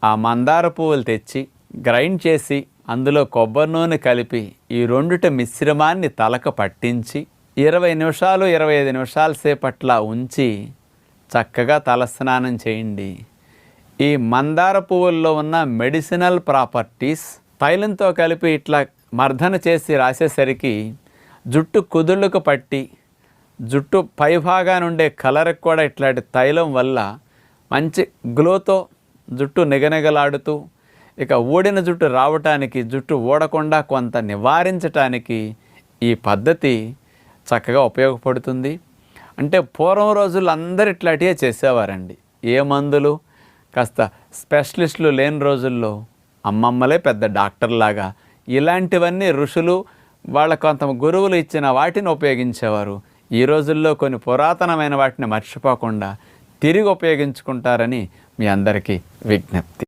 ఆ మందార పువ్వులు తెచ్చి గ్రైండ్ చేసి అందులో కొబ్బరి నూనె కలిపి ఈ రెండిటి మిశ్రమాన్ని తలకు పట్టించి 20 నిమిషాలు 25 నిమిషాల సేపట్లా ఉంచి చక్కగా తలస్నానం చేయండి. ఈ మందార పువ్వుల్లో ఉన్న మెడిసినల్ ప్రాపర్టీస్ తైలంతో కలిపి ఇట్లా మర్దన చేసి రాసేసరికి జుట్టు కుదుళ్ళకు పట్టి జుట్టు పైభాగా నుండే కలర్కి కూడా ఇట్లాంటి తైలం వల్ల మంచి గ్లోతో జుట్టు నిగనిగలాడుతూ ఇక ఊడిన జుట్టు రావటానికి జుట్టు ఊడకుండా కొంత నివారించటానికి ఈ పద్ధతి చక్కగా ఉపయోగపడుతుంది. అంటే పూర్వం రోజుల్లో అందరు ఇట్లాంటివే చేసేవారండి. ఏ మందులు కాస్త స్పెషలిస్టులు లేని రోజుల్లో అమ్మమ్మలే పెద్ద డాక్టర్లాగా ఇలాంటివన్నీ ఋషులు వాళ్ళ కొంత గురువులు ఇచ్చిన వాటిని ఉపయోగించేవారు. ఈ రోజుల్లో కొన్ని పురాతనమైన వాటిని మర్చిపోకుండా తిరిగి ఉపయోగించుకుంటారని మీ అందరికీ విజ్ఞప్తి.